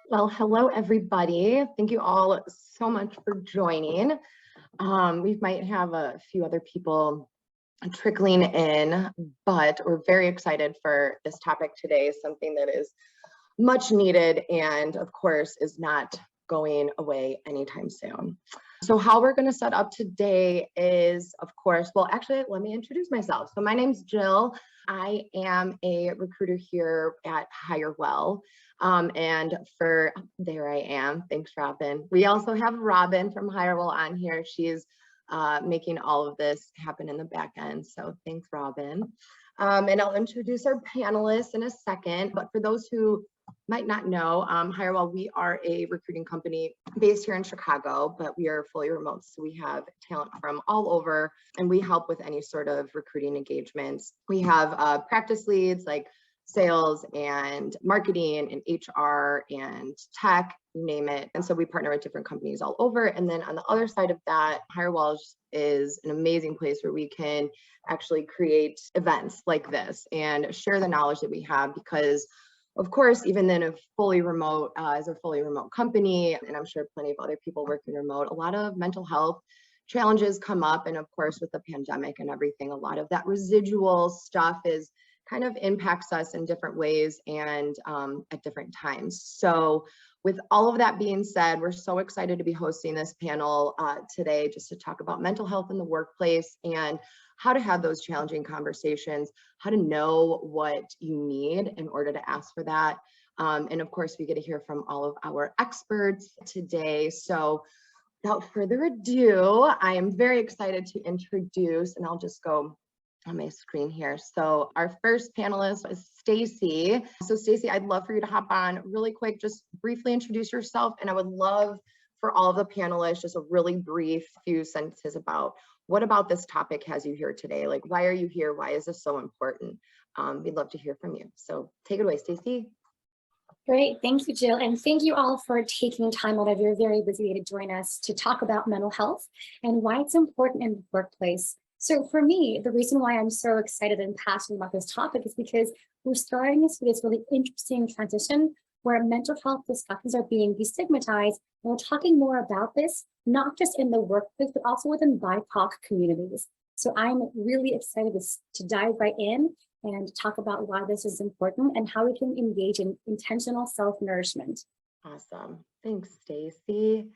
Well, hello, everybody. Thank you all so much for joining. We might have a few other people trickling in, but we're very excited for this topic today, something that is much needed and, of course, is not going away anytime soon. So how we're going to set up today is, of course, well, actually, let me introduce myself. So my name's Jill. I am a recruiter here at Hirewell. And there I am. Thanks, Robin. We also have Robin from Hirewell on here. She's making all of this happen in the back end. So thanks, Robin. And I'll introduce our panelists in a second. But for those who might not know, Hirewell, we are a recruiting company based here in Chicago, but we are fully remote. So we have talent from all over, and we help with any sort of recruiting engagements. We have practice leads like sales and marketing and HR and tech, you name it. And so we partner with different companies all over. And then on the other side of that, Hirewell is an amazing place where we can actually create events like this and share the knowledge that we have, because of course, even then, as a fully remote company, and I'm sure plenty of other people working remote, a lot of mental health challenges come up. And of course, with the pandemic and everything, a lot of that residual stuff is kind of impacts us in different ways and at different times. So with all of that being said, we're so excited to be hosting this panel today just to talk about mental health in the workplace and how to have those challenging conversations, how to know what you need in order to ask for that. And of course, we get to hear from all of our experts today. So without further ado, I am very excited to introduce, and I'll just go on my screen here. So our first panelist is Stacy. So Stacy, I'd love for you to hop on really quick, just briefly introduce yourself. And I would love for all of the panelists, just a really brief few sentences about what about this topic has you here today? Like, why are you here? Why is this so important? We'd love to hear from you. So take it away, Stacy. Great, thank you, Jill. And thank you all for taking time out of your very busy day to join us to talk about mental health and why it's important in the workplace. So for me, the reason why I'm so excited and passionate about this topic is because we're starting to see this really interesting transition where mental health discussions are being destigmatized. And we're talking more about this, not just in the workplace, but also within BIPOC communities. So I'm really excited to dive right in and talk about why this is important and how we can engage in intentional self-nourishment. Awesome. Thanks, Stacy.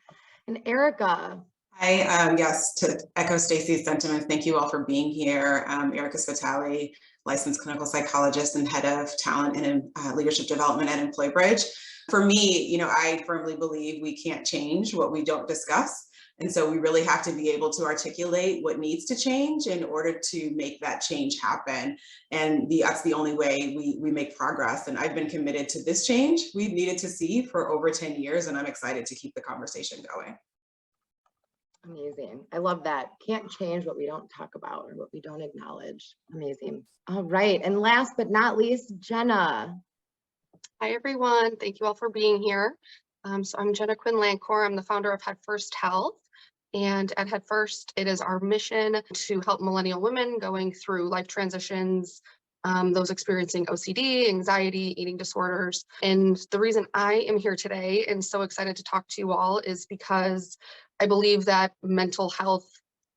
And Erica. Hi, yes, to echo Stacy's sentiments, thank you all for being here. Erica Spitali, licensed clinical psychologist and head of talent and leadership development at EmployBridge. For me, I firmly believe we can't change what we don't discuss. And so we really have to be able to articulate what needs to change in order to make that change happen. And that's the only way we make progress. And I've been committed to this change we've needed to see for over 10 years, and I'm excited to keep the conversation going. Amazing. I love that. Can't change what we don't talk about or what we don't acknowledge. Amazing. All right. And last but not least, Jenna. Hi, everyone. Thank you all for being here. So I'm Jenna Quinn Lancor. I'm the founder of Head First Health. And at Head First, it is our mission to help millennial women going through life transitions, those experiencing OCD, anxiety, eating disorders. And the reason I am here today and so excited to talk to you all is because I believe that mental health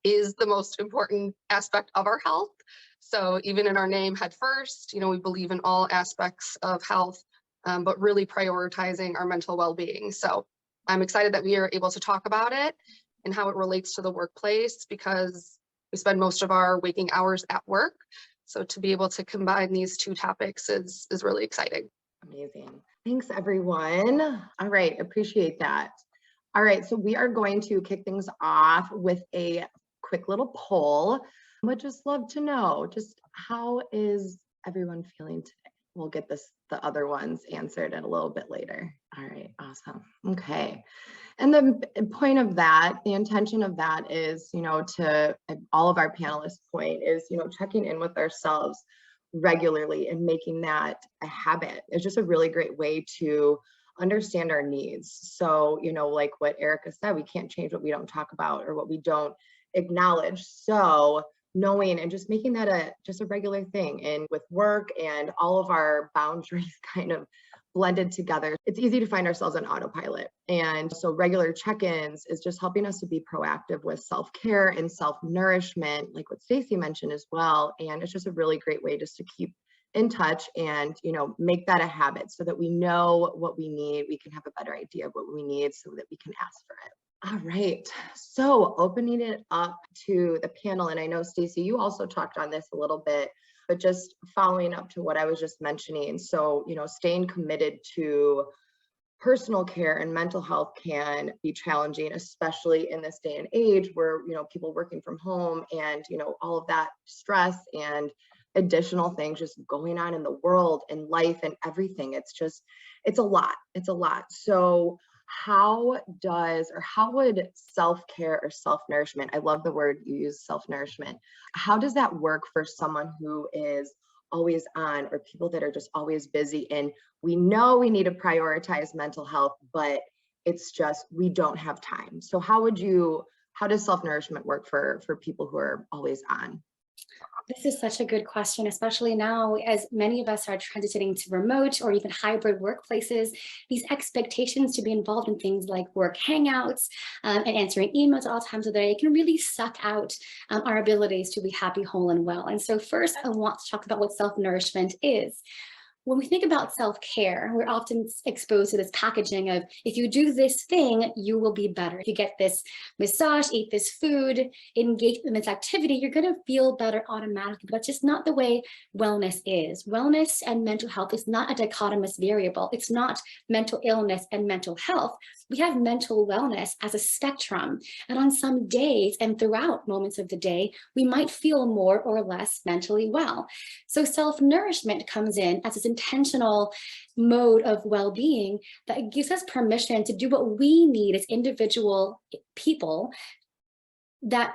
is the most important aspect of our health. So even in our name, Head First, we believe in all aspects of health, but really prioritizing our mental well-being. So I'm excited that we are able to talk about it and how it relates to the workplace, because we spend most of our waking hours at work. So to be able to combine these two topics is really exciting. Amazing. Thanks, everyone. All right, appreciate that. All right, so we are going to kick things off with a quick little poll. I would just love to know, just how is everyone feeling today? We'll get the other ones answered a little bit later. All right, awesome. Okay. And the point of that, the intention of that is, to all of our panelists' point is, checking in with ourselves regularly and making that a habit. It's just a really great way to understand our needs. So, like what Erica said, we can't change what we don't talk about or what we don't acknowledge. So knowing and just making that just a regular thing. And with work and all of our boundaries kind of blended together, it's easy to find ourselves on autopilot. And so regular check-ins is just helping us to be proactive with self-care and self-nourishment, like what Stacy mentioned as well. And it's just a really great way just to keep in touch and, make that a habit so that we know what we need. We can have a better idea of what we need so that we can ask for it. All right, so opening it up to the panel, and I know Stacy, you also talked on this a little bit, but just following up to what I was just mentioning. So, staying committed to personal care and mental health can be challenging, especially in this day and age where, people working from home and, all of that stress and additional things just going on in the world and life and everything. It's a lot. So how would self-care or self-nourishment, I love the word you use, self-nourishment, how does that work for someone who is always on, or people that are just always busy? And we know we need to prioritize mental health, but it's just, we don't have time. So how does self-nourishment work for people who are always on? This is such a good question, especially now as many of us are transitioning to remote or even hybrid workplaces. These expectations to be involved in things like work hangouts and answering emails at all times of the day can really suck out our abilities to be happy, whole, and well. And so first, I want to talk about what self-nourishment is. When we think about self-care, we're often exposed to this packaging of, if you do this thing, you will be better. If you get this massage, eat this food, engage in this activity, you're going to feel better automatically. But that's just not the way wellness is. Wellness and mental health is not a dichotomous variable. It's not mental illness and mental health. We have mental wellness as a spectrum. And on some days and throughout moments of the day, we might feel more or less mentally well. So self-nourishment comes in as this intentional mode of well-being that gives us permission to do what we need as individual people that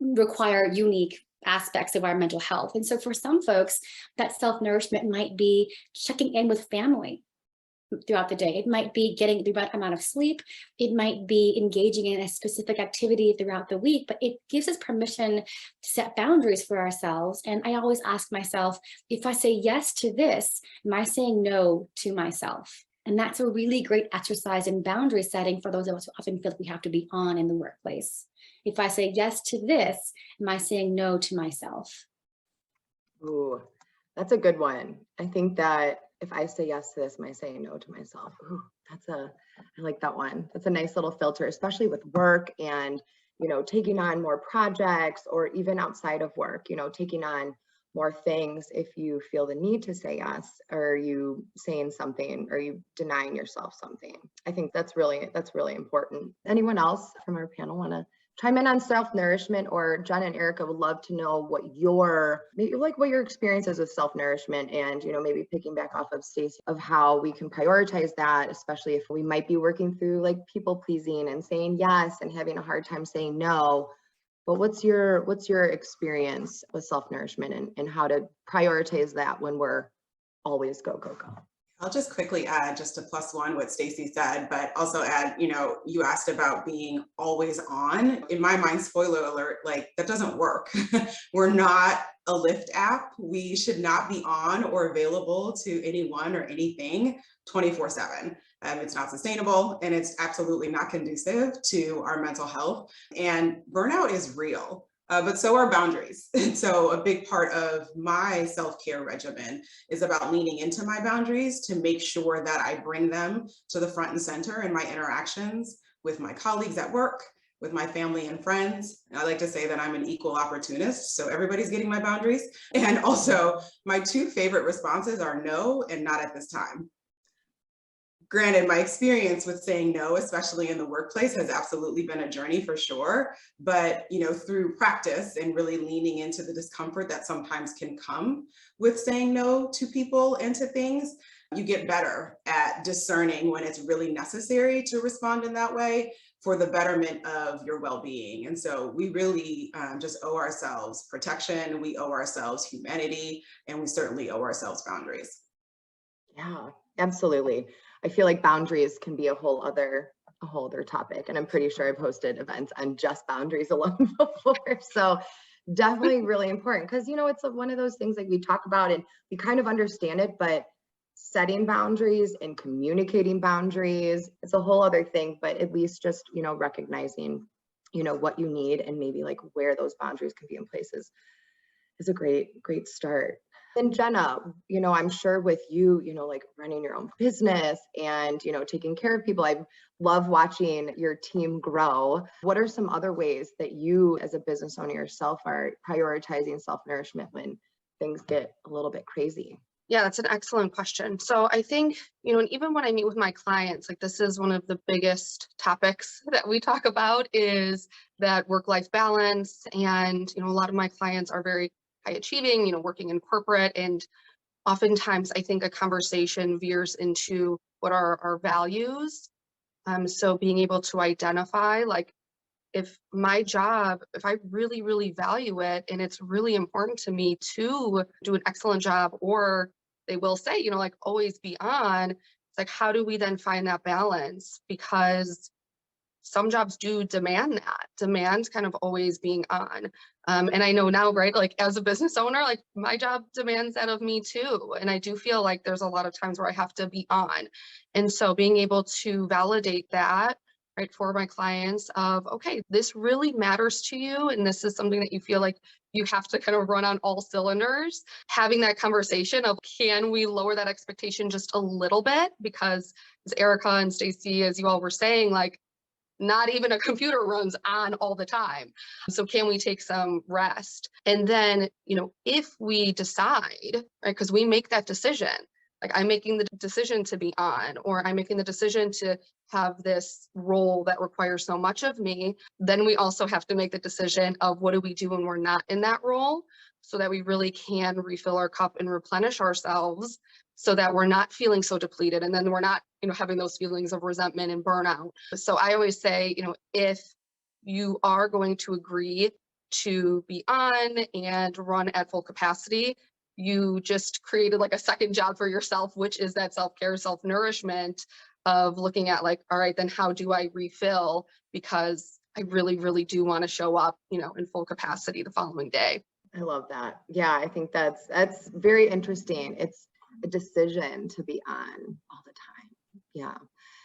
require unique aspects of our mental health. And so for some folks, that self-nourishment might be checking in with family throughout the day. It might be getting the right amount of sleep. It might be engaging in a specific activity throughout the week, but it gives us permission to set boundaries for ourselves. And I always ask myself, if I say yes to this, am I saying no to myself? And that's a really great exercise in boundary setting for those of us who often feel like we have to be on in the workplace. If I say yes to this, am I saying no to myself? Ooh, that's a good one. I think that if I say yes to this, am I saying no to myself? Ooh, I like that one. That's a nice little filter, especially with work and, taking on more projects, or even outside of work, taking on more things. If you feel the need to say yes, or you saying something, or you denying yourself something, I think that's really important. Anyone else from our panel want to chime in on self-nourishment? Or Jen and Erica would love to know what your experience is with self-nourishment, and maybe picking back off of Stacey, of how we can prioritize that, especially if we might be working through like people pleasing and saying yes and having a hard time saying no. But what's your experience with self-nourishment and how to prioritize that when we're always go, go, go? I'll just quickly add, just to plus one what Stacy said, but also add, you asked about being always on. In my mind, spoiler alert, like that doesn't work. We're not a Lyft app. We should not be on or available to anyone or anything 24/7. It's not sustainable, and it's absolutely not conducive to our mental health. And burnout is real. But so are boundaries. And so a big part of my self-care regimen is about leaning into my boundaries to make sure that I bring them to the front and center in my interactions with my colleagues at work, with my family and friends. And I like to say that I'm an equal opportunist, so everybody's getting my boundaries. And also my two favorite responses are no and not at this time. Granted, my experience with saying no, especially in the workplace, has absolutely been a journey for sure. But through practice and really leaning into the discomfort that sometimes can come with saying no to people and to things, you get better at discerning when it's really necessary to respond in that way for the betterment of your well-being. And so we really just owe ourselves protection, we owe ourselves humanity, and we certainly owe ourselves boundaries. Yeah, absolutely. I feel like boundaries can be a whole other topic. And I'm pretty sure I've hosted events on just boundaries alone before. So definitely really important because, it's one of those things like we talk about and we kind of understand it, but setting boundaries and communicating boundaries, it's a whole other thing, but at least just, recognizing, what you need and maybe like where those boundaries can be in places is a great start. And Jenna, I'm sure with you, like running your own business and, taking care of people, I love watching your team grow. What are some other ways that you as a business owner yourself are prioritizing self-nourishment when things get a little bit crazy? Yeah, that's an excellent question. So I think, and even when I meet with my clients, like this is one of the biggest topics that we talk about is that work-life balance. And, a lot of my clients are very high achieving, working in corporate. And oftentimes I think a conversation veers into what are our values. So being able to identify like, if my job, if I really, really value it and it's really important to me to do an excellent job, or they will say, like always be on, it's like, how do we then find that balance? Because some jobs do demand kind of always being on. And I know now, right, like as a business owner, like my job demands that of me too. And I do feel like there's a lot of times where I have to be on. And so being able to validate that, right, for my clients of, okay, this really matters to you. And this is something that you feel like you have to kind of run on all cylinders, having that conversation of, can we lower that expectation just a little bit? Because as Erica and Stacy, as you all were saying, like, not even a computer runs on all the time. So can we take some rest? And then, if we decide, right, because we make that decision, like I'm making the decision to be on, or I'm making the decision to have this role that requires so much of me, then we also have to make the decision of what do we do when we're not in that role, so that we really can refill our cup and replenish ourselves so that we're not feeling so depleted. And then we're not, having those feelings of resentment and burnout. So I always say, if you are going to agree to be on and run at full capacity, you just created like a second job for yourself, which is that self-care, self-nourishment of looking at like, all right, then how do I refill? Because I really, really do want to show up, in full capacity the following day. I love that. Yeah, I think that's very interesting. It's a decision to be on all the time. Yeah.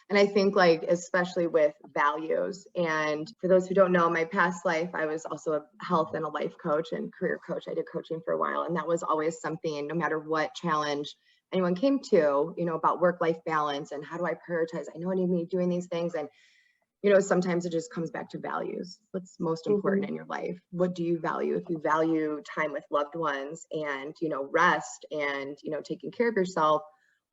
And I think like, especially with values, and for those who don't know, my past life, I was also a health and a life coach and career coach. I did coaching for a while. And that was always something, no matter what challenge anyone came to, about work-life balance and how do I prioritize? I know I need to be doing these things. And, sometimes it just comes back to values. What's most important in your life? What do you value? If you value time with loved ones and, rest and, taking care of yourself,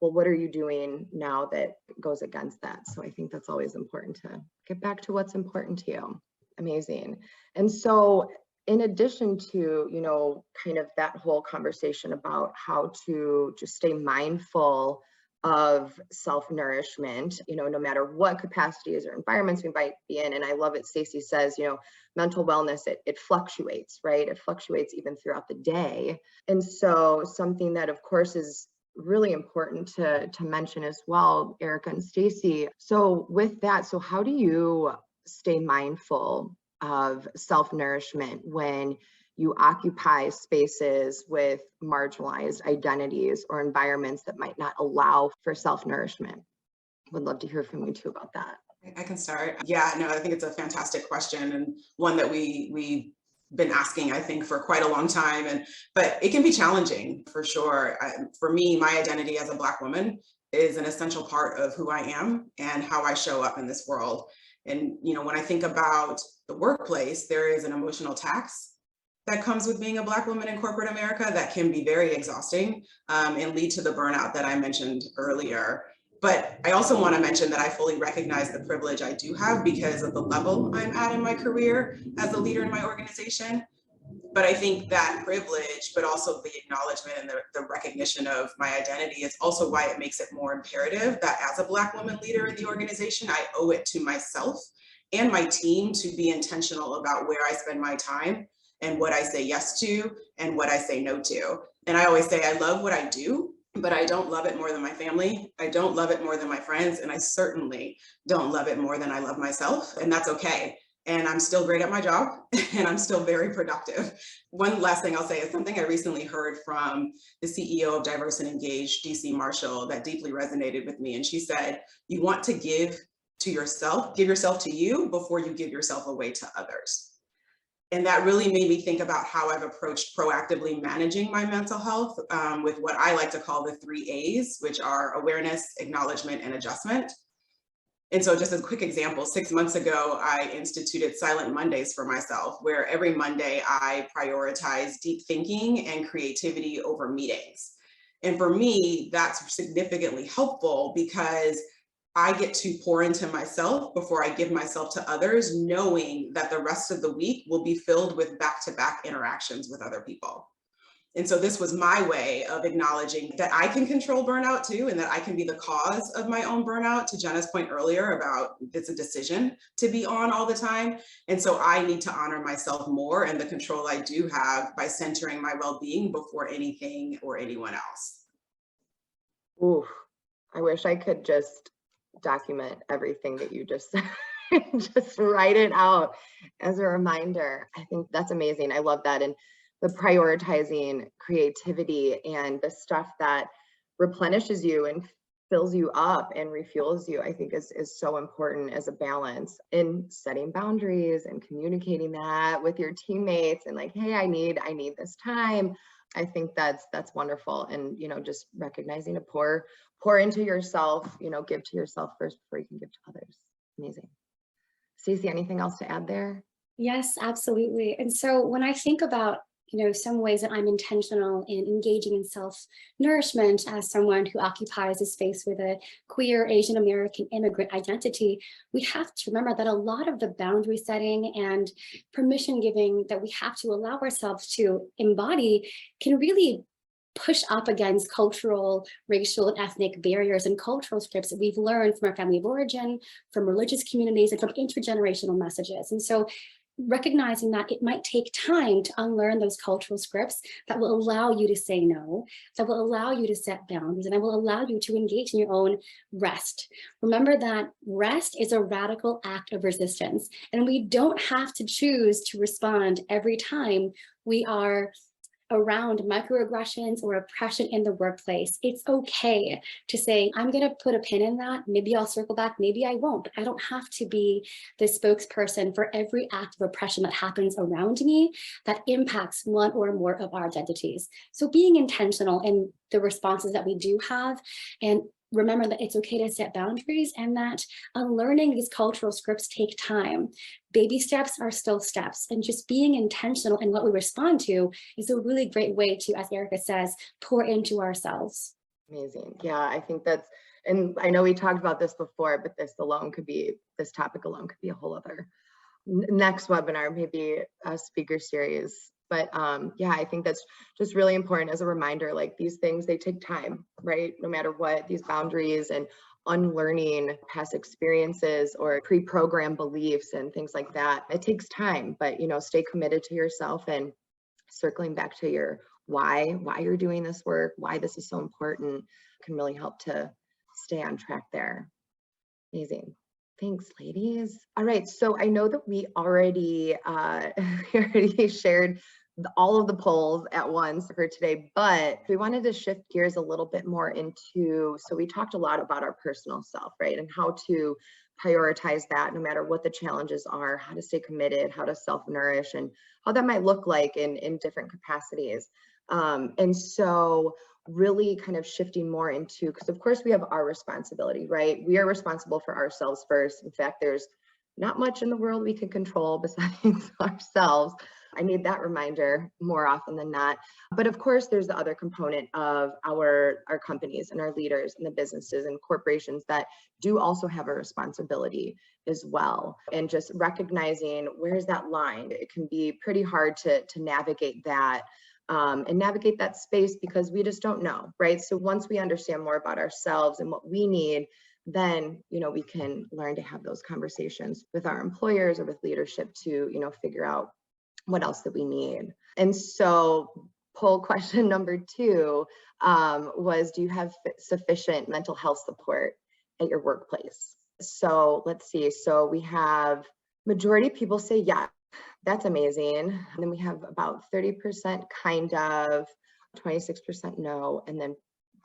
well, what are you doing now that goes against that? So I think that's always important to get back to what's important to you. Amazing. And so in addition to, kind of that whole conversation about how to just stay mindful of self-nourishment, no matter what capacities or environments we might be in. And I love it, Stacy says, mental wellness, it fluctuates, right? It fluctuates even throughout the day. And so something that of course is really important to mention as well, Erica and Stacy. So with that, so how do you stay mindful of self-nourishment when you occupy spaces with marginalized identities or environments that might not allow for self-nourishment? Would love to hear from you too about that. I can start. Yeah, no, I think it's a fantastic question and one that we've been asking, I think, for quite a long time. But it can be challenging for sure. For me, my identity as a Black woman is an essential part of who I am and how I show up in this world. And, when I think about the workplace, there is an emotional tax that comes with being a Black woman in corporate America that can be very exhausting and lead to the burnout that I mentioned earlier. But I also want to mention that I fully recognize the privilege I do have because of the level I'm at in my career as a leader in my organization. But I think that privilege, but also the acknowledgement and the recognition of my identity is also why it makes it more imperative that as a Black woman leader in the organization, I owe it to myself and my team to be intentional about where I spend my time and what I say yes to and what I say no to. And I always say I love what I do, but I don't love it more than my family. I don't love it more than my friends. And I certainly don't love it more than I love myself. And that's okay. and I'm still great at my job and I'm still very productive. One last thing I'll say is something I recently heard from the CEO of Diverse and Engaged, DC Marshall, that deeply resonated with me. And she said, you want to give yourself to you before you give yourself away to others. And that really made me think about how I've approached proactively managing my mental health with what I like to call the 3 A's, which are awareness, acknowledgement, and adjustment. And so just as a quick example, 6 months ago, I instituted Silent Mondays for myself, where every Monday I prioritize deep thinking and creativity over meetings. And for me, that's significantly helpful because I get to pour into myself before I give myself to others, knowing that the rest of the week will be filled with back-to-back interactions with other people. And so this was my way of acknowledging that I can control burnout too, and that I can be the cause of my own burnout, to Jenna's point earlier about it's a decision to be on all the time. And so I need to honor myself more and the control I do have by centering my well-being before anything or anyone else. Ooh, I wish I could just document everything that you just said. Just write it out as a reminder. I think that's amazing. I love that. And the prioritizing creativity and the stuff that replenishes you and fills you up and refuels you, I think is so important as a balance in setting boundaries and communicating that with your teammates and like, hey, I need this time. I think that's wonderful. And, just recognizing to pour into yourself, give to yourself first before you can give to others. Amazing. Stacey, anything else to add there? Yes, absolutely. And so when I think about, some ways that I'm intentional in engaging in self-nourishment as someone who occupies a space with a queer Asian American immigrant identity, we have to remember that a lot of the boundary setting and permission giving that we have to allow ourselves to embody can really push up against cultural, racial, and ethnic barriers and cultural scripts that we've learned from our family of origin, from religious communities, and from intergenerational messages. And so recognizing that it might take time to unlearn those cultural scripts that will allow you to say no, that will allow you to set boundaries, and that will allow you to engage in your own rest. Remember that rest is a radical act of resistance, and we don't have to choose to respond every time we are around microaggressions or oppression in the workplace. It's okay to say, I'm going to put a pin in that. Maybe I'll circle back, maybe I won't, but I don't have to be the spokesperson for every act of oppression that happens around me that impacts one or more of our identities. So being intentional in the responses that we do have, and remember that it's okay to set boundaries, and that unlearning these cultural scripts take time. Baby steps are still steps, and just being intentional in what we respond to is a really great way to, as Erica says, pour into ourselves. Amazing. Yeah, I think that's, and I know we talked about this before, but this topic alone could be a whole other next webinar, maybe a speaker series. But yeah, I think that's just really important as a reminder, like these things, they take time, right? No matter what, these boundaries and unlearning past experiences or pre-programmed beliefs and things like that, it takes time, but stay committed to yourself and circling back to your why you're doing this work, why this is so important, can really help to stay on track there. Amazing. Thanks, ladies. All right, so I know that we already shared all of the polls at once for today, but we wanted to shift gears a little bit more into, so we talked a lot about our personal self, right? And how to prioritize that no matter what the challenges are, how to stay committed, how to self-nourish, and how that might look like in different capacities. And so really kind of shifting more into, because of course we have our responsibility, right? We are responsible for ourselves first. In fact, there's not much in the world we can control besides ourselves. I need that reminder more often than not. But of course, there's the other component of our companies and our leaders and the businesses and corporations that do also have a responsibility as well. And just recognizing where's that line. It can be pretty hard to navigate that. And navigate that space because we just don't know, right? So once we understand more about ourselves and what we need, then, we can learn to have those conversations with our employers or with leadership to, figure out what else that we need. And so poll question number 2 was, do you have sufficient mental health support at your workplace? So let's see. So we have Majority of people say yes. That's amazing. And then we have about 30% kind of, 26% no, and then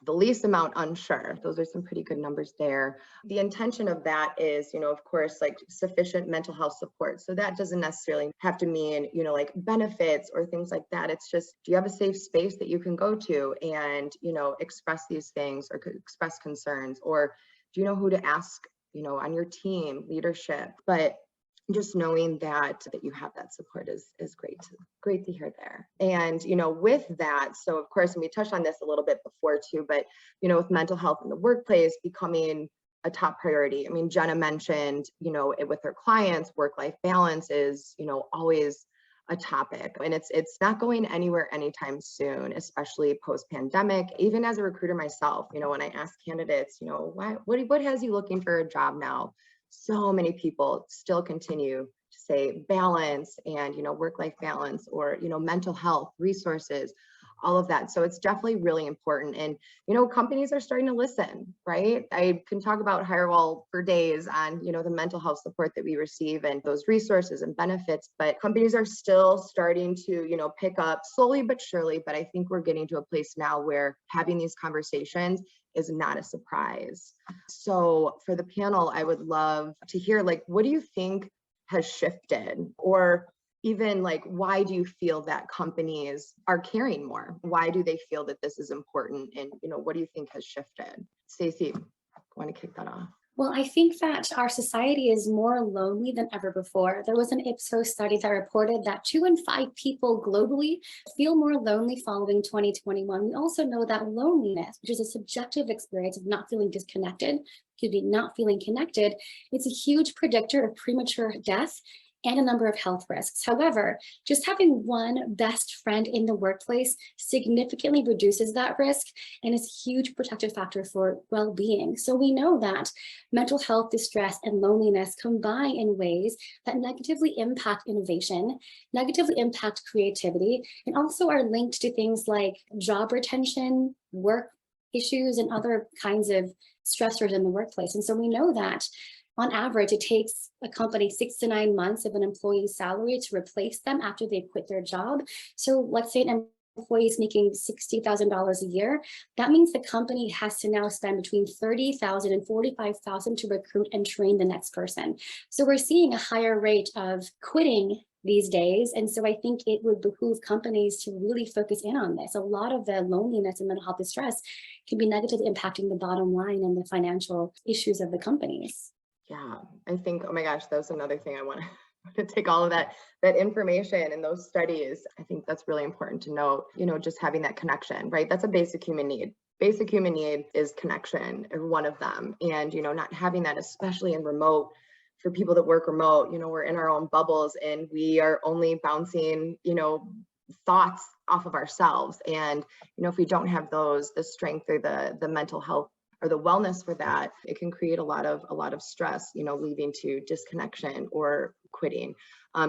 the least amount unsure. Those are some pretty good numbers there. The intention of that is, of course, like sufficient mental health support. So that doesn't necessarily have to mean, like benefits or things like that. It's just, do you have a safe space that you can go to and, express these things or express concerns? Or do you know who to ask, on your team, leadership? But just knowing that you have that support is great to hear there. And with that, so of course, and we touched on this a little bit before too, but with mental health in the workplace becoming a top priority. I mean, Jenna mentioned, with her clients, work-life balance is always a topic, and it's not going anywhere anytime soon, especially post-pandemic. Even as a recruiter myself, when I ask candidates, what has you looking for a job now? So many people still continue to say balance and, work-life balance or, mental health, resources, all of that. So it's definitely really important. And, companies are starting to listen, right? I can talk about Hirewell for days on, the mental health support that we receive and those resources and benefits, but companies are still starting to, pick up slowly but surely. But I think we're getting to a place now where having these conversations is not a surprise. So for the panel, I would love to hear, what do you think has shifted? Or even why do you feel that companies are caring more? Why do they feel that this is important? And, what do you think has shifted? Stacey, want to kick that off? Well, I think that our society is more lonely than ever before. There was an Ipsos study that reported that 2 in 5 people globally feel more lonely following 2021. We also know that loneliness, which is a subjective experience of not feeling disconnected, not feeling connected, it's a huge predictor of premature death and a number of health risks. However, just having one best friend in the workplace significantly reduces that risk and is a huge protective factor for well-being. So we know that mental health distress and loneliness combine in ways that negatively impact innovation, negatively impact creativity, and also are linked to things like job retention, work issues, and other kinds of stressors in the workplace. And so we know that on average, it takes a company 6 to 9 months of an employee's salary to replace them after they quit their job. So let's say an employee is making $60,000 a year. That means the company has to now spend between $30,000 and $45,000 to recruit and train the next person. So we're seeing a higher rate of quitting these days. And so I think it would behoove companies to really focus in on this. A lot of the loneliness and mental health distress can be negatively impacting the bottom line and the financial issues of the companies. Yeah, I think, oh my gosh, that was another thing I want to take all of that information and those studies. I think that's really important to note, just having that connection, right? That's a basic human need. Basic human need is connection, or one of them. And, not having that, especially in remote, for people that work remote, we're in our own bubbles and we are only bouncing, thoughts off of ourselves. And, if we don't have those, the strength or the mental health or the wellness for that, it can create a lot of stress, leading to disconnection or quitting.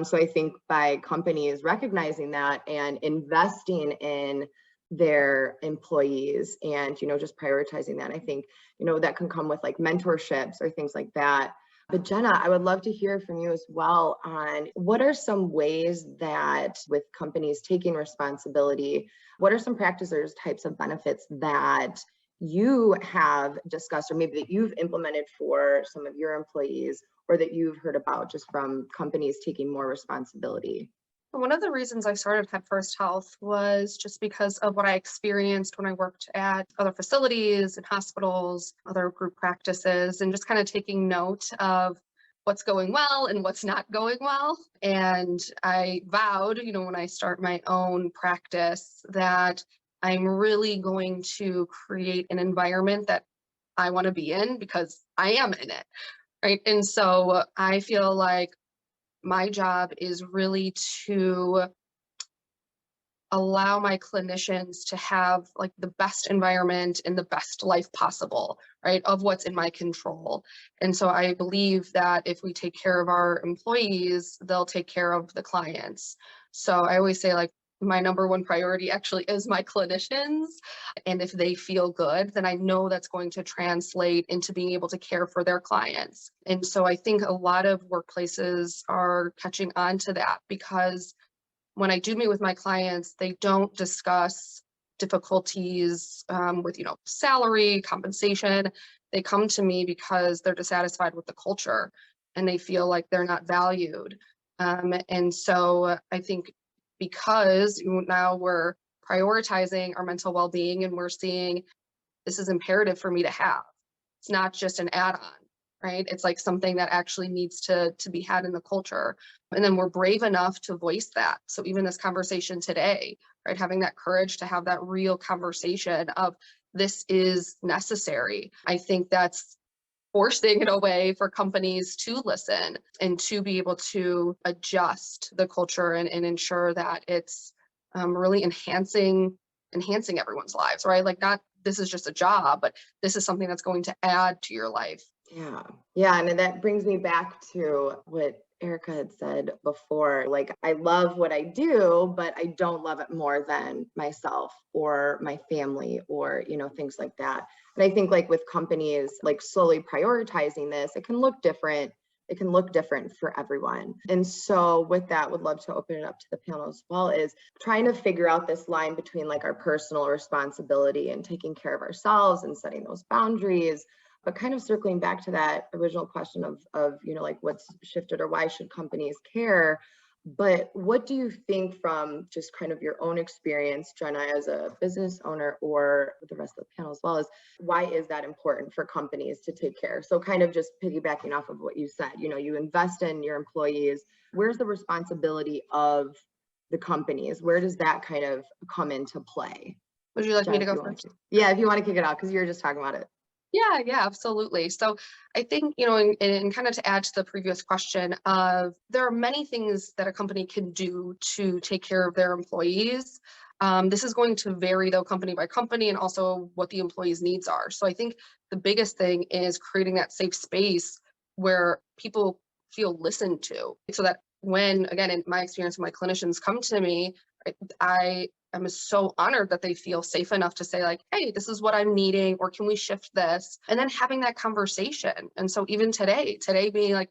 So I think by companies recognizing that and investing in their employees and, just prioritizing that, I think, that can come with mentorships or things like that. But Jenna, I would love to hear from you as well on what are some ways that with companies taking responsibility, what are some practices or types of benefits that you have discussed or maybe that you've implemented for some of your employees or that you've heard about just from companies taking more responsibility? One of the reasons I started Head First Health was just because of what I experienced when I worked at other facilities and hospitals, other group practices, and just kind of taking note of what's going well and what's not going well. And I vowed, when I start my own practice, that I'm really going to create an environment that I want to be in because I am in it, right? And so I feel like my job is really to allow my clinicians to have the best environment and the best life possible, right, of what's in my control. And so I believe that if we take care of our employees, they'll take care of the clients. So I always say my number one priority actually is my clinicians. And if they feel good, then I know that's going to translate into being able to care for their clients. And so I think a lot of workplaces are catching on to that, because when I do meet with my clients, they don't discuss difficulties with, salary, compensation. They come to me because they're dissatisfied with the culture and they feel like they're not valued. And so I think because now we're prioritizing our mental well-being and we're seeing this is imperative for me to have. It's not just an add-on, right? It's like something that actually needs to be had in the culture. And then we're brave enough to voice that. So even this conversation today, right? Having that courage to have that real conversation of this is necessary. I think that's forcing in a way for companies to listen and to be able to adjust the culture and ensure that it's really enhancing everyone's lives, right? Like, not this is just a job, but this is something that's going to add to your life. Yeah. Yeah. And that brings me back to what Erica had said before. Like, I love what I do, but I don't love it more than myself or my family or, things like that. And I think like with companies, like slowly prioritizing this, it can look different. It can look different for everyone. And so with that, would love to open it up to the panel as well, is trying to figure out this line between like our personal responsibility and taking care of ourselves and setting those boundaries, but kind of circling back to that original question of like what's shifted or why should companies care? But what do you think from just kind of your own experience, Jenna, as a business owner, or the rest of the panel as well, is why is that important for companies to take care? So kind of just piggybacking off of what you said, you invest in your employees. Where's the responsibility of the companies? Where does that kind of come into play? Would you like Jen, me to go first? Yeah, if you want to kick it out, because you were just talking about it. Yeah, absolutely. So I think, and kind of to add to the previous question of, there are many things that a company can do to take care of their employees. This is going to vary though, company by company, and also what the employees' needs are. So I think the biggest thing is creating that safe space where people feel listened to, so that when, again, in my experience, when my clinicians come to me, I'm so honored that they feel safe enough to say like, hey, this is what I'm needing, or can we shift this? And then having that conversation. And so even today being like,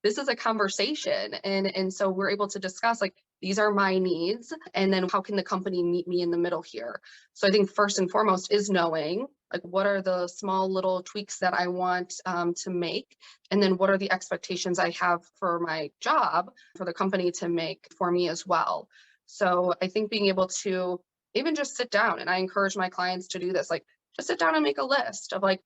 this is a conversation. And so we're able to discuss like, these are my needs. And then how can the company meet me in the middle here? So I think first and foremost is knowing like, what are the small little tweaks that I want to make? And then what are the expectations I have for my job, for the company to make for me as well? So I think being able to even just sit down, and I encourage my clients to do this, like just sit down and make a list of like,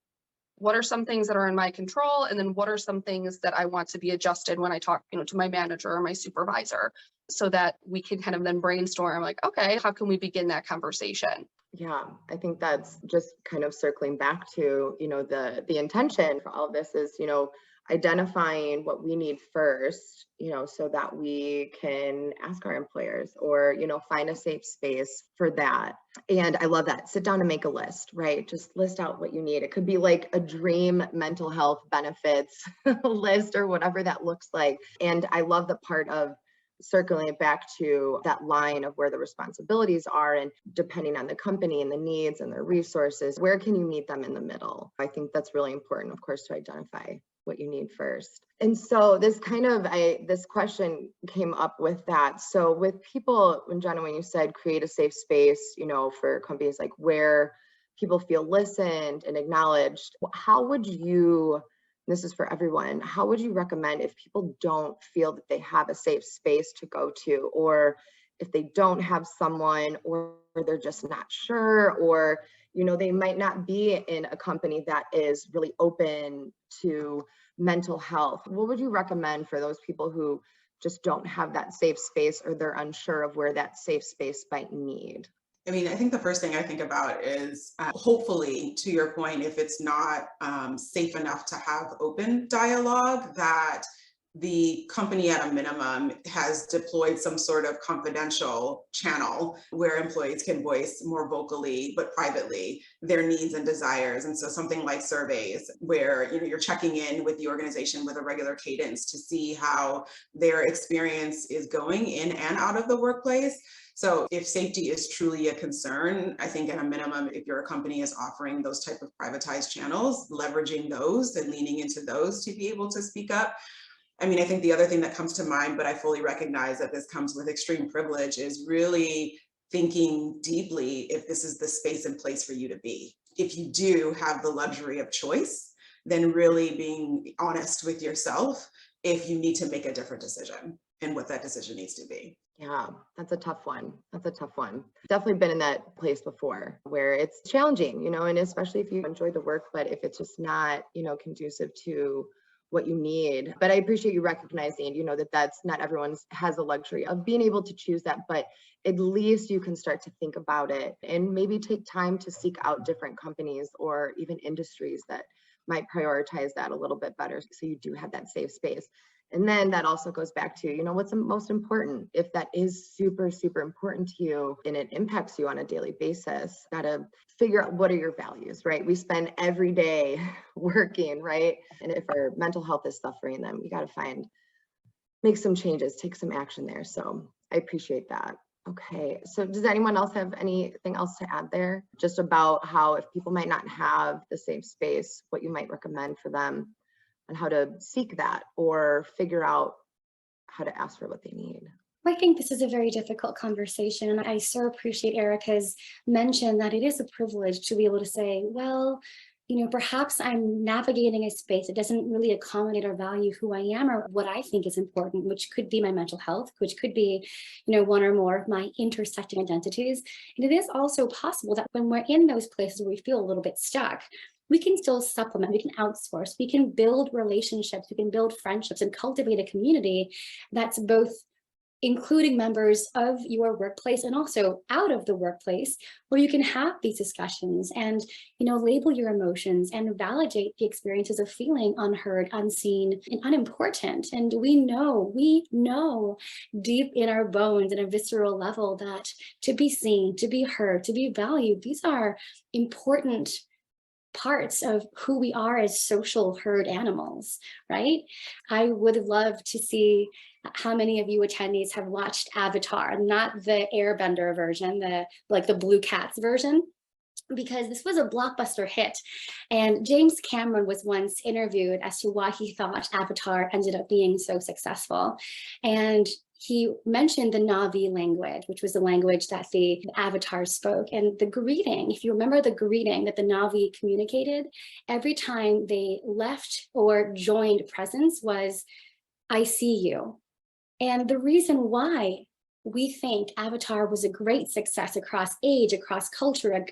what are some things that are in my control? And then what are some things that I want to be adjusted when I talk, to my manager or my supervisor, so that we can kind of then brainstorm like, okay, how can we begin that conversation? Yeah, I think that's just kind of circling back to, the intention for all of this is, identifying what we need first, so that we can ask our employers or, find a safe space for that. And I love that. Sit down and make a list, right? Just list out what you need. It could be like a dream mental health benefits list or whatever that looks like. And I love the part of circling it back to that line of where the responsibilities are, and depending on the company and the needs and their resources, where can you meet them in the middle? I think that's really important, of course, to identify what you need first. And so this this question came up with that. So with people, Jenna, when you said create a safe space, for companies, like where people feel listened and acknowledged, how would you, this is for everyone, how would you recommend if people don't feel that they have a safe space to go to, or if they don't have someone, or they're just not sure, or they might not be in a company that is really open to mental health? What would you recommend for those people who just don't have that safe space, or they're unsure of where that safe space might need? I mean, I think the first thing I think about is hopefully, to your point, if it's not safe enough to have open dialogue, that the company at a minimum has deployed some sort of confidential channel where employees can voice more vocally but privately their needs and desires. And so something like surveys where you're checking in with the organization with a regular cadence to see how their experience is going in and out of the workplace. So if safety is truly a concern, I think at a minimum, if your company is offering those type of privatized channels, leveraging those and leaning into those to be able to speak up. I mean, I think the other thing that comes to mind, but I fully recognize that this comes with extreme privilege, is really thinking deeply if this is the space and place for you to be. If you do have the luxury of choice, then really being honest with yourself if you need to make a different decision and what that decision needs to be. Yeah, that's a tough one. That's a tough one. Definitely been in that place before where it's challenging, and especially if you enjoy the work, but if it's just not, conducive to what you need. But I appreciate you recognizing, that that's not everyone has the luxury of being able to choose that, but at least you can start to think about it and maybe take time to seek out different companies or even industries that might prioritize that a little bit better. So you do have that safe space. And then that also goes back to, what's the most important. If that is super, super important to you and it impacts you on a daily basis, gotta figure out what are your values, right? We spend every day working, right? And if our mental health is suffering, then we gotta make some changes, take some action there. So I appreciate that. Okay, so does anyone else have anything else to add there? Just about how if people might not have the safe space, what you might recommend for them and how to seek that or figure out how to ask for what they need. I think this is a very difficult conversation. And I so appreciate Erica's mention that it is a privilege to be able to say, well, perhaps I'm navigating a space that doesn't really accommodate or value who I am or what I think is important, which could be my mental health, which could be, one or more of my intersecting identities. And it is also possible that when we're in those places where we feel a little bit stuck, we can still supplement, we can outsource, we can build relationships, we can build friendships and cultivate a community that's both including members of your workplace and also out of the workplace, where you can have these discussions and, label your emotions and validate the experiences of feeling unheard, unseen, and unimportant. And we know deep in our bones at a visceral level that to be seen, to be heard, to be valued, these are important parts of who we are as social herd animals, right? I would love to see how many of you attendees have watched Avatar, not the Airbender version, the Blue Cats version, because this was a blockbuster hit. And James Cameron was once interviewed as to why he thought Avatar ended up being so successful. And he mentioned the Na'vi language, which was the language that the Avatar spoke. And the greeting, if you remember the greeting that the Na'vi communicated, every time they left or joined presence was, "I see you." And the reason why we think Avatar was a great success across age, across culture,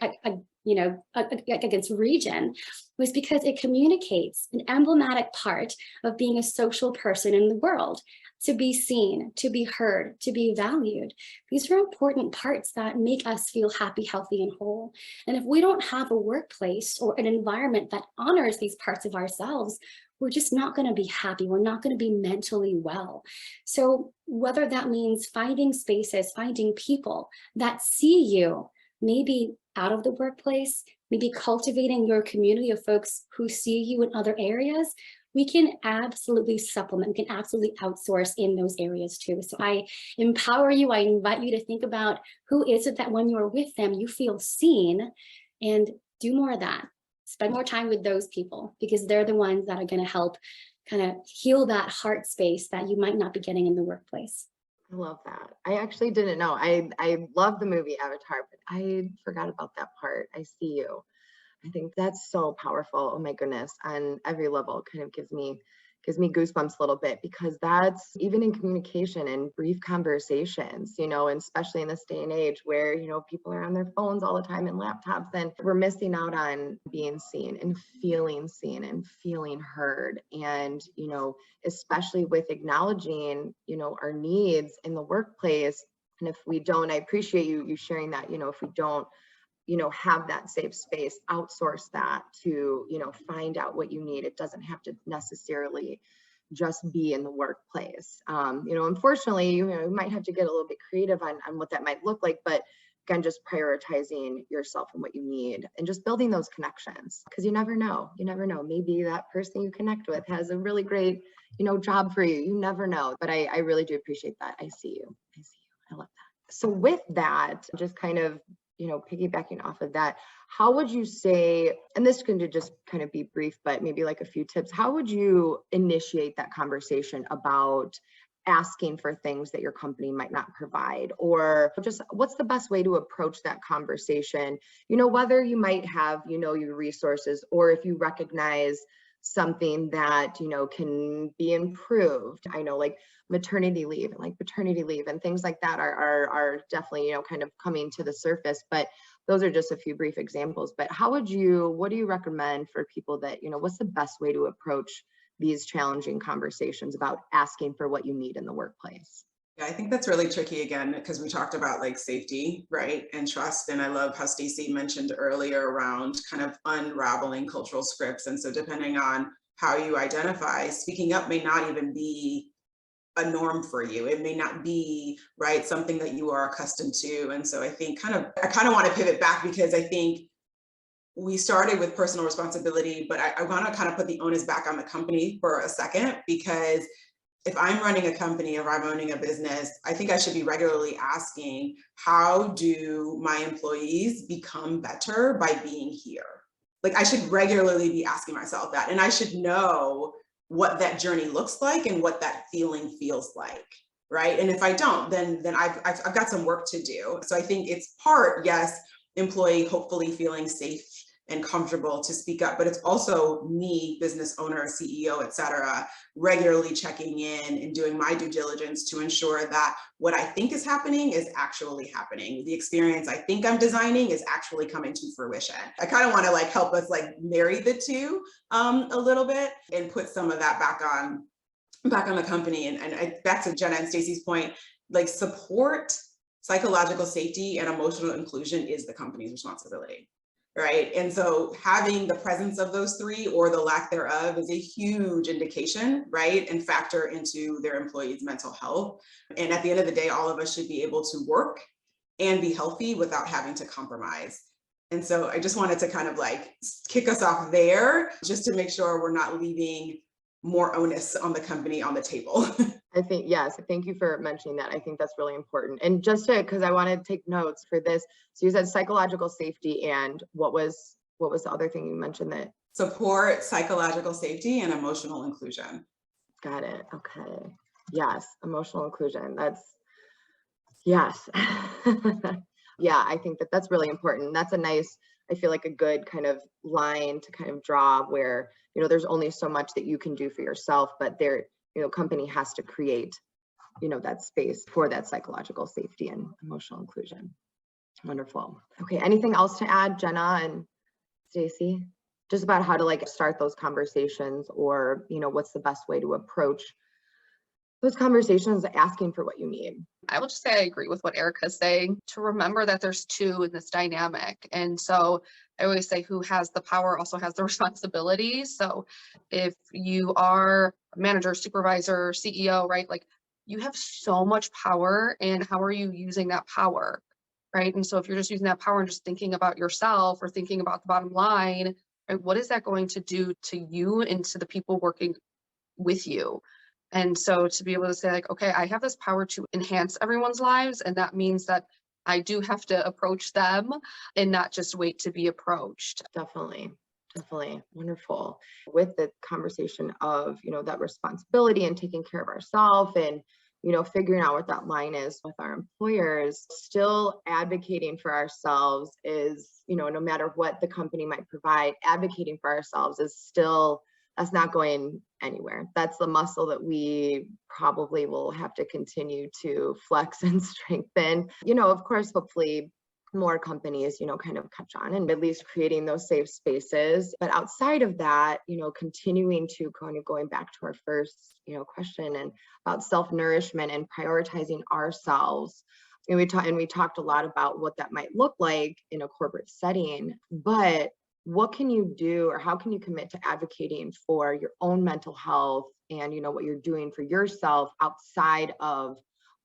against region, was because it communicates an emblematic part of being a social person in the world. To be seen, to be heard, to be valued. These are important parts that make us feel happy, healthy, and whole. And if we don't have a workplace or an environment that honors these parts of ourselves, we're just not going to be happy. We're not going to be mentally well. So whether that means finding spaces, finding people that see you, maybe out of the workplace, maybe cultivating your community of folks who see you in other areas, we can absolutely supplement, we can absolutely outsource in those areas too. So I empower you, I invite you to think about who is it that when you're with them, you feel seen, and do more of that. Spend more time with those people because they're the ones that are going to help kind of heal that heart space that you might not be getting in the workplace. I love that. I actually didn't know. I love the movie Avatar, but I forgot about that part. I see you. I think that's so powerful. Oh my goodness. On every level, kind of gives me goosebumps a little bit, because that's even in communication and brief conversations, and especially in this day and age where, people are on their phones all the time and laptops, and we're missing out on being seen and feeling heard. And, especially with acknowledging, our needs in the workplace. And if we don't, I appreciate you sharing that, if we don't, have that safe space, outsource that to, find out what you need. It doesn't have to necessarily just be in the workplace. Unfortunately, you might have to get a little bit creative on what that might look like, but again, just prioritizing yourself and what you need and just building those connections, because you never know. Maybe that person you connect with has a really great, job for you. You never know. But I really do appreciate that. I see you. I love that. So with that, just kind of, piggybacking off of that, how would you say, and this can just kind of be brief, but maybe like a few tips, how would you initiate that conversation about asking for things that your company might not provide, or just what's the best way to approach that conversation, whether you might have, your resources, or if you recognize something that, can be improved. I know like maternity leave and like paternity leave and things like that are definitely, kind of coming to the surface, but those are just a few brief examples. But what do you recommend for people that, what's the best way to approach these challenging conversations about asking for what you need in the workplace? Yeah, I think that's really tricky again, because we talked about like safety, right? And trust. And I love how Stacey mentioned earlier around kind of unraveling cultural scripts. And so depending on how you identify, speaking up may not even be a norm for you. It may not be, right, something that you are accustomed to. And so I think I kind of want to pivot back, because I think we started with personal responsibility, but I want to kind of put the onus back on the company for a second, because if I'm running a company or I'm owning a business, I think I should be regularly asking, how do my employees become better by being here? Like, I should regularly be asking myself that, and I should know what that journey looks like and what that feeling feels like, right? And if I don't, then I've got some work to do. So I think it's part, yes, employee hopefully feeling safe and comfortable to speak up, but it's also me, business owner, CEO, et cetera, regularly checking in and doing my due diligence to ensure that what I think is happening is actually happening. The experience I think I'm designing is actually coming to fruition. I kind of want to help us marry the two a little bit and put some of that back on the company. And back to Jenna and Stacey's point, support, psychological safety, and emotional inclusion is the company's responsibility. Right. And so having the presence of those three, or the lack thereof, is a huge indication, right, and factor into their employees' mental health. And at the end of the day, all of us should be able to work and be healthy without having to compromise. And so I just wanted to kind of kick us off there, just to make sure we're not leaving more onus on the company on the table. I think, yes, thank you for mentioning that. I think that's really important. And just because I want to take notes for this. So you said psychological safety, and what was the other thing you mentioned? That support, psychological safety, and emotional inclusion. Got it. Okay. Yes. Emotional inclusion. Yes. Yeah, I think that's really important. That's I feel like a good kind of line to kind of draw, where, there's only so much that you can do for yourself, but company has to create, that space for that psychological safety and emotional inclusion. Wonderful. Okay. Anything else to add, Jenna and Stacey? Just about how to start those conversations, or, what's the best way to approach those conversations, asking for what you need. I will just say I agree with what Erica's saying, to remember that there's two in this dynamic. And so I always say, who has the power also has the responsibility. So if you are a manager, supervisor, CEO, right, you have so much power, and how are you using that power, right? And so if you're just using that power and just thinking about yourself, or thinking about the bottom line, right, what is that going to do to you and to the people working with you? And so to be able to say okay, I have this power to enhance everyone's lives, and that means that I do have to approach them and not just wait to be approached. Definitely. Wonderful. With the conversation of, that responsibility and taking care of ourselves, and, figuring out what that line is with our employers, still advocating for ourselves is, no matter what the company might provide, advocating for ourselves is still, that's not going anywhere. That's the muscle that we probably will have to continue to flex and strengthen. Of course, hopefully more companies, kind of catch on, and at least creating those safe spaces. But outside of that, continuing to going back to our first, question, and about self-nourishment and prioritizing ourselves. We talked a lot about what that might look like in a corporate setting, but what can you do, or how can you commit to advocating for your own mental health and, what you're doing for yourself outside of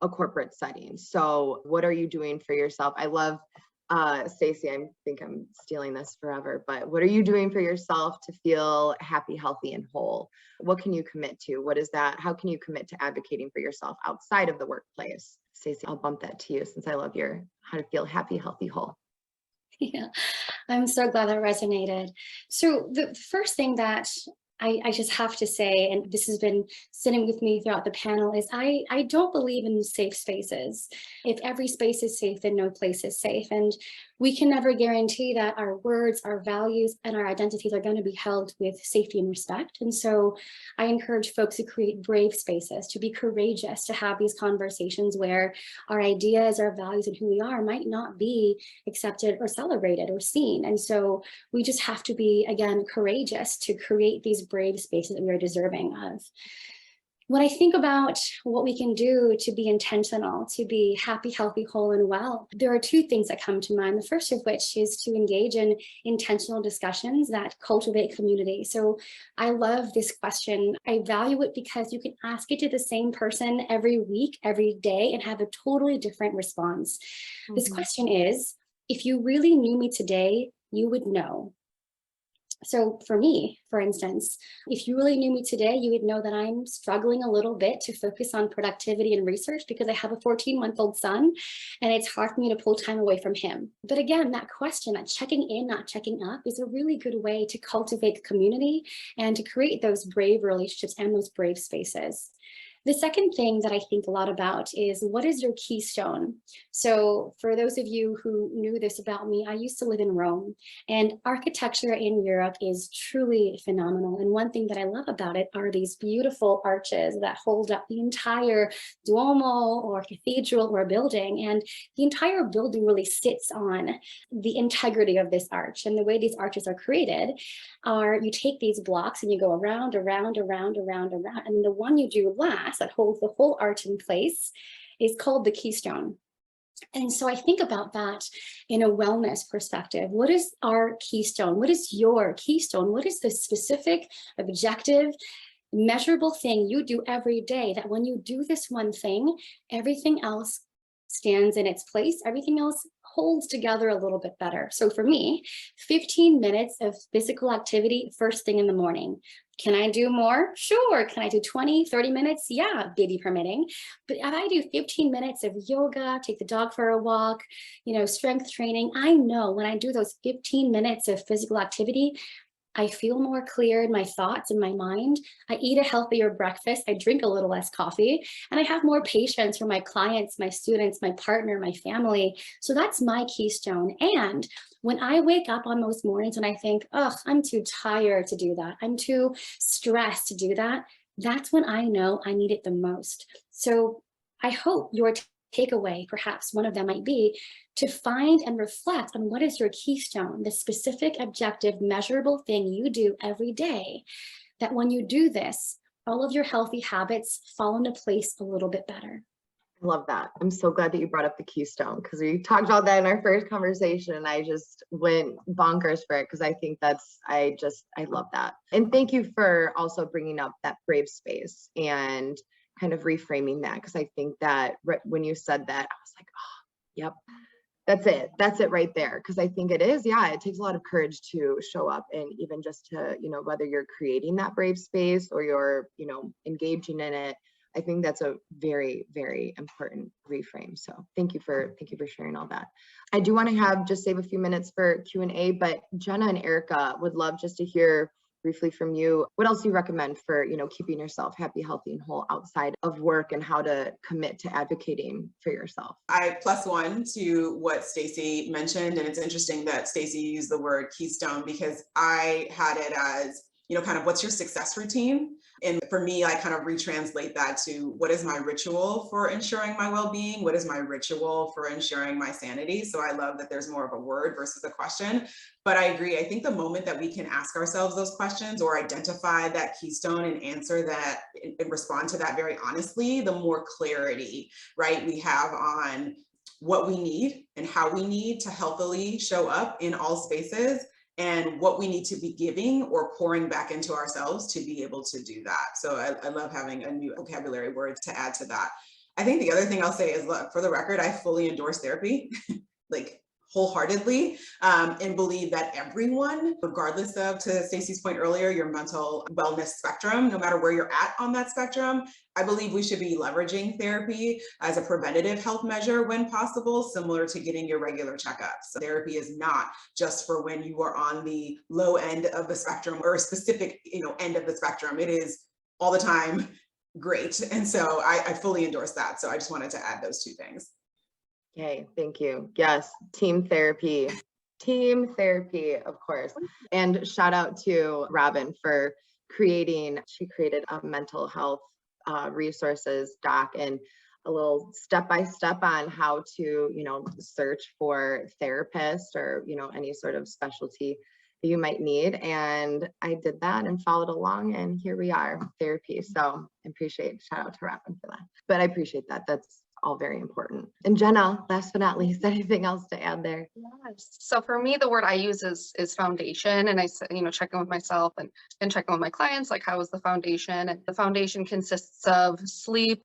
a corporate setting? So what are you doing for yourself? I love, Stacey, I think I'm stealing this forever, but what are you doing for yourself to feel happy, healthy, and whole? What can you commit to? What is that? How can you commit to advocating for yourself outside of the workplace? Stacey, I'll bump that to you since I love your how to feel happy, healthy, whole. Yeah, I'm so glad that resonated. So the first thing that I just have to say, and this has been sitting with me throughout the panel, is I don't believe in safe spaces. If every space is safe, then no place is safe. And we can never guarantee that our words, our values, and our identities are going to be held with safety and respect. And so I encourage folks to create brave spaces, to be courageous, to have these conversations where our ideas, our values, and who we are might not be accepted or celebrated or seen. And so we just have to be, again, courageous to create these brave spaces that we are deserving of. When I think about what we can do to be intentional, to be happy, healthy, whole, and well, there are two things that come to mind. The first of which is to engage in intentional discussions that cultivate community. So I love this question. I value it because you can ask it to the same person every week, every day, and have a totally different response. Mm-hmm. This question is, if you really knew me today, you would know. So for me, for instance, if you really knew me today, you would know that I'm struggling a little bit to focus on productivity and research because I have a 14-month-old son and it's hard for me to pull time away from him. But again, that question, that checking in, not checking up, is a really good way to cultivate community and to create those brave relationships and those brave spaces. The second thing that I think a lot about is, what is your keystone? So for those of you who knew this about me, I used to live in Rome, and architecture in Europe is truly phenomenal. And one thing that I love about it are these beautiful arches that hold up the entire Duomo or cathedral or building. And the entire building really sits on the integrity of this arch. And the way these arches are created are, you take these blocks and you go around, around, around, around, around. And the one you do last, that holds the whole arch in place, is called the keystone. And so I think about that in a wellness perspective. What is our keystone? What is your keystone? What is the specific, objective, measurable thing you do every day that when you do this one thing, everything else stands in its place, everything else holds together a little bit better? So for me, 15 minutes of physical activity first thing in the morning. Can I do more? Sure. Can I do 20, 30 minutes? Yeah, baby permitting. But if I do 15 minutes of yoga, take the dog for a walk, strength training, I know when I do those 15 minutes of physical activity, I feel more clear in my thoughts and my mind. I eat a healthier breakfast. I drink a little less coffee, and I have more patience for my clients, my students, my partner, my family. So that's my keystone. And when I wake up on those mornings and I think, oh, I'm too tired to do that, I'm too stressed to do that, that's when I know I need it the most. So I hope your takeaway, perhaps one of them might be to find and reflect on what is your keystone, the specific, objective, measurable thing you do every day, that when you do this, all of your healthy habits fall into place a little bit better. I love that. I'm so glad that you brought up the keystone, because we talked about that in our first conversation and I just went bonkers for it because I think I love that. And thank you for also bringing up that brave space and kind of reframing that, because I think that when you said that, I was like, oh, yep, that's it right there. Because I think it takes a lot of courage to show up, and even just to, whether you're creating that brave space or you're, engaging in it, I think that's a very, very important reframe. So thank you for sharing all that. I do want to save a few minutes for Q&A, but Jenna and Erica would love just to hear briefly from you. What else do you recommend for, keeping yourself happy, healthy, and whole outside of work, and how to commit to advocating for yourself? I +1 to what Stacey mentioned, and it's interesting that Stacey used the word keystone, because I had it as, kind of what's your success routine? And for me, I kind of retranslate that to, what is my ritual for ensuring my well-being? What is my ritual for ensuring my sanity? So I love that there's more of a word versus a question. But I agree. I think the moment that we can ask ourselves those questions or identify that keystone and answer that and respond to that very honestly, the more clarity, right, we have on what we need and how we need to healthily show up in all spaces. and what we need to be giving or pouring back into ourselves to be able to do that. So I love having a new vocabulary word to add to that. I think the other thing I'll say is, look, for the record, I fully endorse therapy, like wholeheartedly, and believe that everyone, regardless of, to Stacey's point earlier, your mental wellness spectrum, no matter where you're at on that spectrum, I believe we should be leveraging therapy as a preventative health measure when possible, similar to getting your regular checkups. Therapy is not just for when you are on the low end of the spectrum or a specific, end of the spectrum. It is all the time great. And so I fully endorse that. So I just wanted to add those two things. Okay, thank you. Yes, team therapy, of course. And shout out to Robin for she created a mental health resources doc and a little step-by-step on how to, search for therapists or, any sort of specialty that you might need. And I did that and followed along, and here we are, therapy. So I shout out to Robin for that. But I appreciate that. That's all very important. And Jenna, last but not least, anything else to add there? Yes. So for me, the word I use is foundation. And I said, check in with myself and check in with my clients, like, how is the foundation? And the foundation consists of sleep,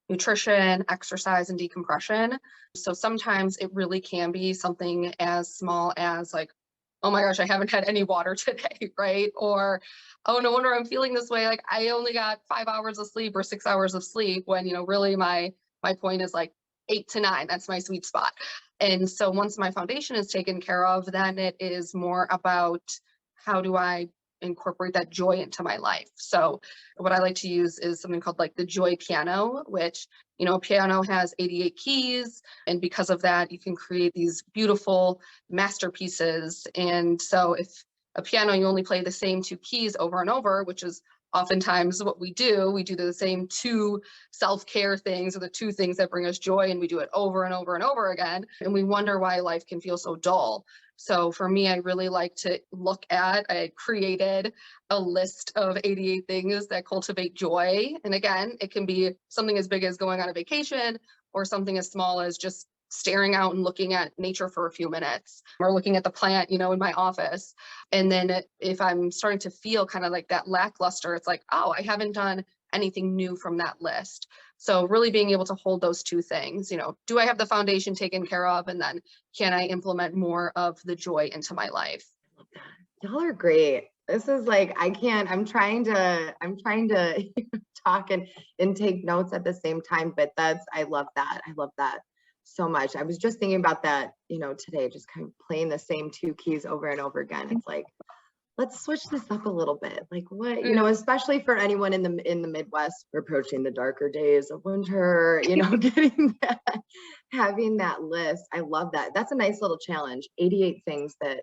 nutrition, exercise, and decompression. So sometimes it really can be something as small as like, oh my gosh, I haven't had any water today, right? Or, oh, no wonder I'm feeling this way. Like, I only got 5 hours of sleep or 6 hours of sleep when, really my point is like 8 to 9. That's my sweet spot. And so once my foundation is taken care of, then it is more about how do I incorporate that joy into my life. So what I like to use is something called like the joy piano, which, piano has 88 keys. And because of that, you can create these beautiful masterpieces. And so if a piano, you only play the same 2 keys over and over, which is oftentimes what we do the same 2 self-care things, or the 2 things that bring us joy, and we do it over and over and over again. And we wonder why life can feel so dull. So for me, I really like to I created a list of 88 things that cultivate joy. And again, it can be something as big as going on a vacation, or something as small as just staring out and looking at nature for a few minutes, or looking at the plant, in my office. And then if I'm starting to feel kind of like that lackluster, it's like, oh, I haven't done anything new from that list. So really being able to hold those 2 things, do I have the foundation taken care of? And then can I implement more of the joy into my life? Y'all are great. This is like, I'm trying to talk and take notes at the same time, but I love that. I love that so much. I was just thinking about that, today, just kind of playing the same 2 keys over and over again. It's like, let's switch this up a little bit. Like what, especially for anyone in the Midwest, we're approaching the darker days of winter, getting that, having that list. I love that. That's a nice little challenge. 88 things that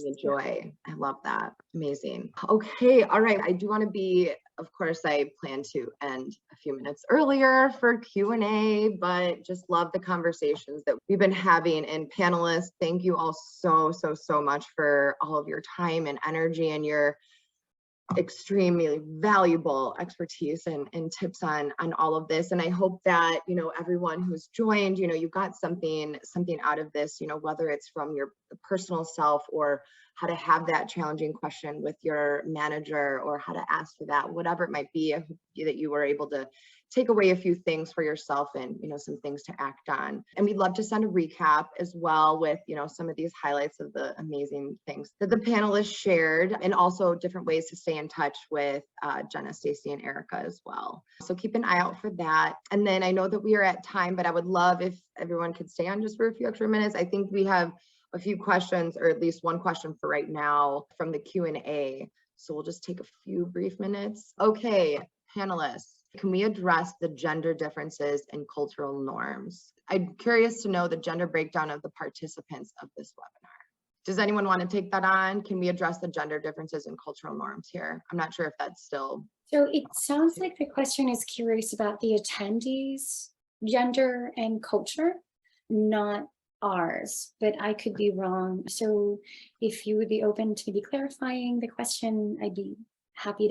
enjoy. I love that. Amazing. Okay. All right. I do want to of course, I plan to end a few minutes earlier for Q&A, but just love the conversations that we've been having. And panelists, thank you all so much for all of your time and energy and your extremely valuable expertise and tips on all of this. And I hope that, everyone who's joined, you got something out of this, whether it's from your personal self, or how to have that challenging question with your manager, or how to ask for that, whatever it might be. I hope that you were able to take away a few things for yourself and, some things to act on. And we'd love to send a recap as well with, some of these highlights of the amazing things that the panelists shared, and also different ways to stay in touch with Jenna, Stacey, and Erica as well. So keep an eye out for that. And then I know that we are at time, but I would love if everyone could stay on just for a few extra minutes. I think we have a few questions, or at least one question for right now from the Q&A. So we'll just take a few brief minutes. Okay, panelists, can we address the gender differences and cultural norms? I'm curious to know the gender breakdown of the participants of this webinar. Does anyone want to take that on? Can we address the gender differences and cultural norms here? I'm not sure if that's still. So it sounds like the question is curious about the attendees' gender and culture, not ours, but I could be wrong. So if you would be open to maybe clarifying the question, I'd be happy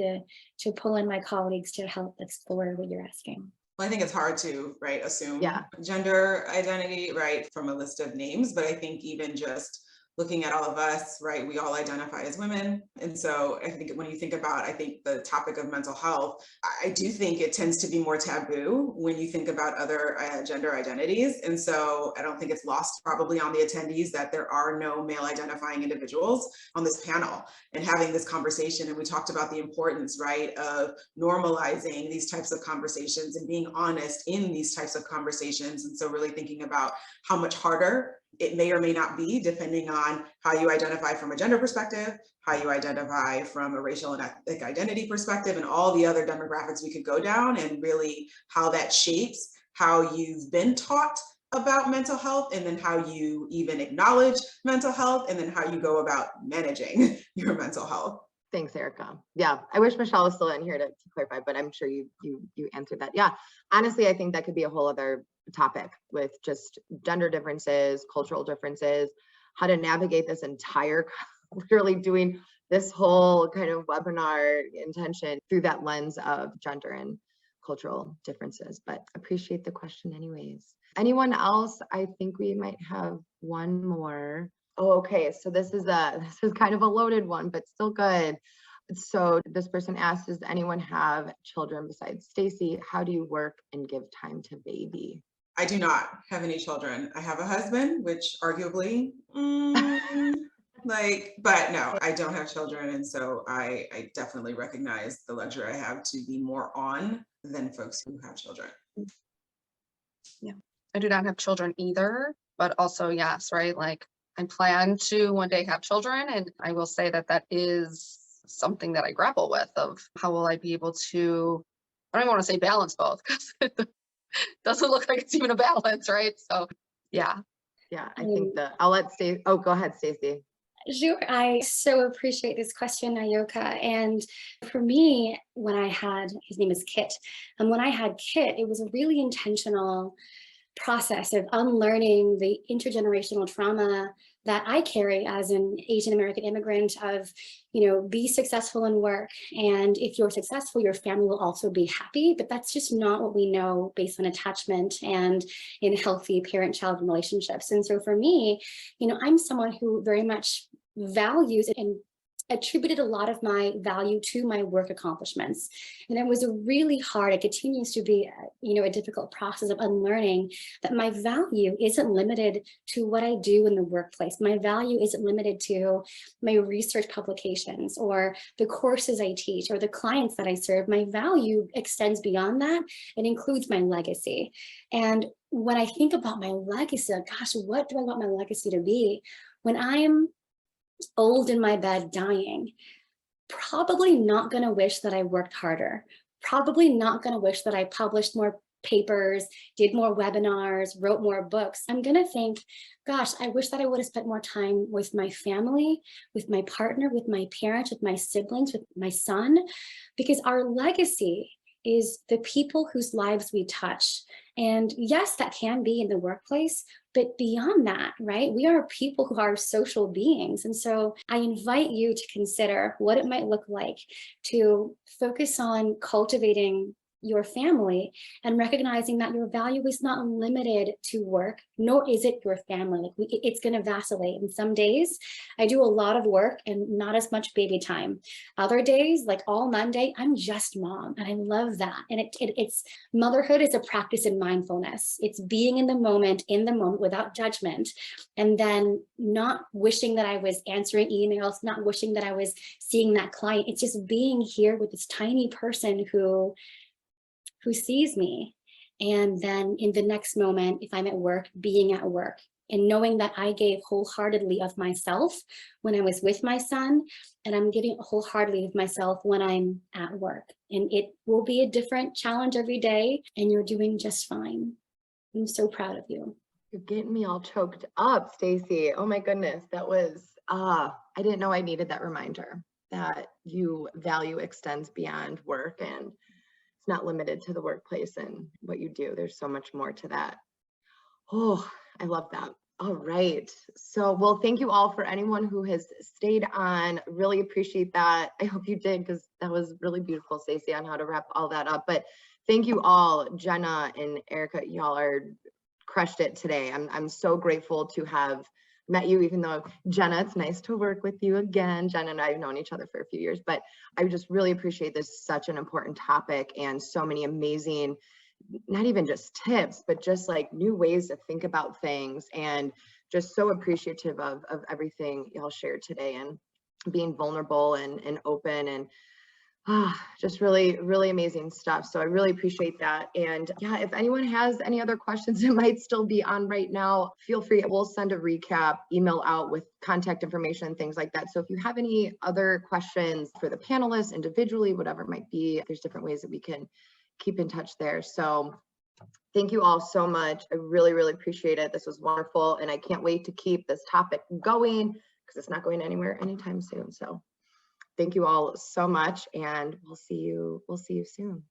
to pull in my colleagues to help explore what you're asking. Well, I think it's hard to, assume gender identity, from a list of names, but I think even just looking at all of us, right, we all identify as women. And so I think when you think about, I think the topic of mental health, I do think it tends to be more taboo when you think about other gender identities. And so I don't think it's lost probably on the attendees that there are no male identifying individuals on this panel and having this conversation. And we talked about the importance, right, of normalizing these types of conversations and being honest in these types of conversations. And so really thinking about how much harder it may or may not be, depending on how you identify from a gender perspective, how you identify from a racial and ethnic identity perspective, and all the other demographics we could go down, and really how that shapes how you've been taught about mental health, and then how you even acknowledge mental health, and then how you go about managing your mental health. Thanks, Erica. Yeah, I wish Michelle was still in here to clarify, but I'm sure you answered that. Yeah, honestly, I think that could be a whole other topic with just gender differences, cultural differences, how to navigate this entire, literally doing this whole kind of webinar intention through that lens of gender and cultural differences. But appreciate the question anyways. Anyone else? I think we might have one more. Oh, okay. So this is kind of a loaded one, but still good. So this person asked, does anyone have children besides Stacy? How do you work and give time to baby? I do not have any children. I have a husband, which arguably, but no, I don't have children. And so I definitely recognize the luxury I have to be more on than folks who have children. Yeah, I do not have children either, but also yes, right? Like I plan to one day have children, and I will say that that is something that I grapple with, of how will I be able to, I don't even want to say balance both, because it doesn't look like it's even a balance, right? So yeah. Yeah, I think I'll let Stacey, oh, go ahead, Stacey. Sure. I so appreciate this question, Ayoka. And for me, when I had, his name is Kit, and when I had Kit, it was a really intentional process of unlearning the intergenerational trauma that I carry as an Asian American immigrant of, be successful in work. And if you're successful, your family will also be happy. But that's just not what we know based on attachment and in healthy parent-child relationships. And so for me, I'm someone who very much values and attributed a lot of my value to my work accomplishments. And it was a really hard, it continues to be, a difficult process of unlearning that my value isn't limited to what I do in the workplace. My value isn't limited to my research publications or the courses I teach or the clients that I serve. My value extends beyond that. It includes my legacy. And when I think about my legacy, gosh, what do I want my legacy to be? When I'm old in my bed dying, probably not going to wish that I worked harder, probably not going to wish that I published more papers, did more webinars, wrote more books. I'm going to think, gosh, I wish that I would have spent more time with my family, with my partner, with my parents, with my siblings, with my son, because our legacy is the people whose lives we touch. And yes, that can be in the workplace, but beyond that, right? We are people who are social beings. And so I invite you to consider what it might look like to focus on cultivating your family and recognizing that your value is not limited to work, nor is it your family. It's going to vacillate. And some days I do a lot of work and not as much baby time. Other days, like all Monday, I'm just mom, and I love that. And it's motherhood is a practice in mindfulness. It's being in the moment without judgment, and then not wishing that I was answering emails, not wishing that I was seeing that client. It's just being here with this tiny person who sees me. And then in the next moment, if I'm at work, being at work and knowing that I gave wholeheartedly of myself when I was with my son, and I'm giving wholeheartedly of myself when I'm at work. And it will be a different challenge every day, and you're doing just fine. I'm so proud of you. You're getting me all choked up, Stacey. Oh my goodness, that was, I didn't know I needed that reminder that you value extends beyond work, and it's not limited to the workplace and what you do. There's so much more to that. Oh, I love that. All right. So, well, thank you all for anyone who has stayed on. Really appreciate that. I hope you did, because that was really beautiful, Stacey, on how to wrap all that up. But thank you all, Jenna and Erica. Y'all are crushed it today. I'm so grateful to have met you, even though Jenna, it's nice to work with you again. Jenna and I have known each other for a few years, but I just really appreciate this, such an important topic and so many amazing, not even just tips, but just like new ways to think about things, and just so appreciative of everything y'all shared today, and being vulnerable and open, and just really, really amazing stuff. So I really appreciate that. And yeah, if anyone has any other questions that might still be on right now, feel free. We'll send a recap email out with contact information, things like that. So if you have any other questions for the panelists individually, whatever it might be, there's different ways that we can keep in touch there. So thank you all so much. I really, really appreciate it. This was wonderful. And I can't wait to keep this topic going, because it's not going anywhere anytime soon. So thank you all so much, and we'll see you soon.